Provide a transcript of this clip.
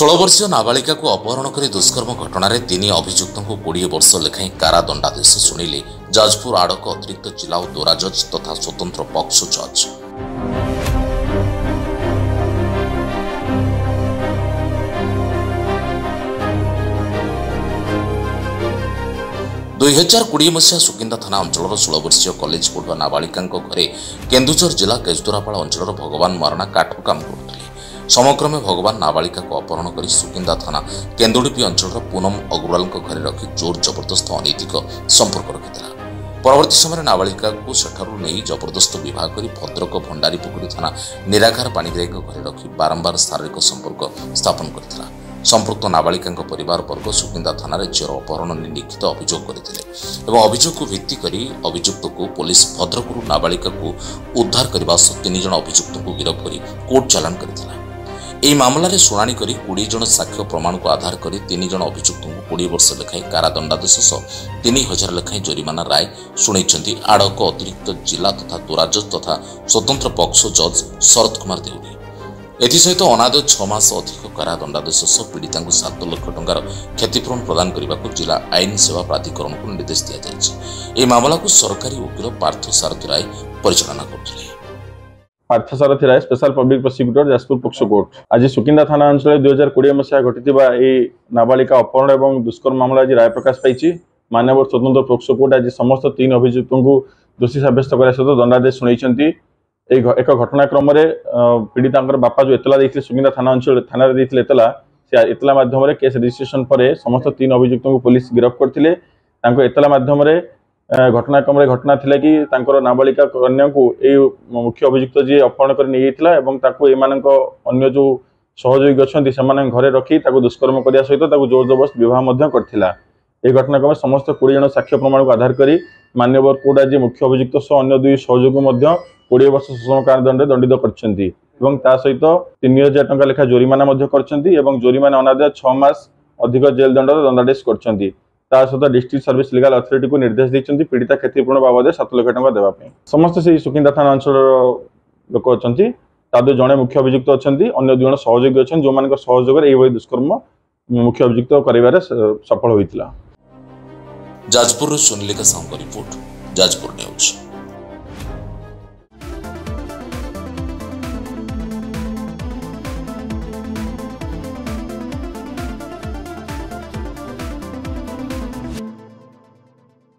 16 वर्षीय नाबालिका को अपहरण कर दुष्कर्म घटना 3 अभियुक्त को 20 वर्ष लेखाएं कारादंडादेश शुणिले जाजपुर आड़क अतिरिक्त जिला और दोरा जज तथा स्वतंत्र पक्सो जज। 2020 मसीहा सुकिंदा थाना अंचल 16 वर्षीय कॉलेज पढ़ुआ नाबालिका घरे केन्दुझर जिला केजुदरापाड़ अंचल भगवान मारणा काठ काम करते समक्रमे भगवान नाबालिका को अपहरण कर सुकिंदा थाना केन्दुडीपी अंचल पूनम अग्रवाल घरे रखी जोर जबरदस्त अनैतिक संपर्क रखिता। परवर्ती समय नाबालिका को सेठारु नहीं जबरदस्त विवाह कर भद्रक भंडारीपुखुरी थाना निराकार पाणिग्राही घरे रखी बारंबार शारीरिक संपर्क स्थापन करथिला। संपृक्त नाबालिका परिवार वर्ग सुकिंदा थाना झीर अपहरण लिखित अभियोग करते अभियोग को भित्ति कर अभियुक्त को पुलिस भद्रकरू नाबालिका को उद्धार करने सह 3 जन अभियुक्त को गिरफ्त कर कोर्ट चालान करथिला। एही मामलार शुणाणी करी 20 जन साक्ष्य प्रमाण को आधार कर 3 जन अभियुक्त को 20 वर्ष लेखाएं कारादंडादेश सह 3000 लेखाएं जरिमाना राय शुणाई आड़क अतिरिक्त जिला तथा दोरा जज तथा स्वतंत्र पक्सो जज शरद कुमार देउरी। एसत अनाद 6 मास अधिक कारादंडादेश सह पीड़िता 7 लाख टंकार क्षतिपूरण प्रदान करने को जिला आईन सेवा प्राधिकरण को निर्देश दिया जाए। मामला को सरकारी वकील पार्थ सारथी राय परिचालना करते। Partha Sarathi Ray special public prosecutor Jajpur POCSO court आज सुकिंदा थाना अंचल 2020 मसीहा घटिता नाबालिका अपहरण और दुष्कर्म मामला आज राय प्रकाश पाई। माननीय स्वतंत्र पक्सो कोर्ट आज समस्त 3 अभियुक्त को दोषी सब्यस्त करने सहित दंडादेश शुणाई। एक घटनाक्रम पीड़िता बापा जो एतला देते सुकिंदा थाना अंचल थाना एतला से एतला माध्यम केस रजिस्ट्रेशन पर समस्त 3 अभियुक्त को पुलिस गिरफ्त करते। एतला माध्यम घटनाक्रम घटना थिला कि नाबालिका कन्या को मुख्य अभियुक्त जी अपहरण कर अन्य जो सहयोगी अच्छा से घरे रखी दुष्कर्म करने सहित जोर जबरदस्त विवाह करथिला। घटनाक्रम समस्त 20 जन साक्ष्य प्रमाण को आधार कर मान्यवर कोर्ट आज मुख्य अभियुक्त सह अन्य 2 सहयोगी 20 वर्ष सश्रम कारादंड दंडित करछंती एवं ता सहित 3000 टंका लेखा जोरिमाना करछंती एवं जोरिमाना अनाद 6 मास अधिक जेल दंड दंडादेश करछंती। ता सहित डिस्ट्रिक्ट सर्विस लीगल अथॉरिटी को निर्देश देछंती पीड़िता क्षतिपूरण बाबद 7 लाख टंका देबा पई। समस्त से सुकिंदा थाना अंचल लोक अछंती तादो जणे मुख्य अभियुक्त अछंती अन्य 2 जण सहयोगी अछन जो मानक सहयोग एई दुष्कर्म मुख्य अभियुक्त करिवारे सफल होइतिला। Jajpur Sunilika Sahu report Jajpur news.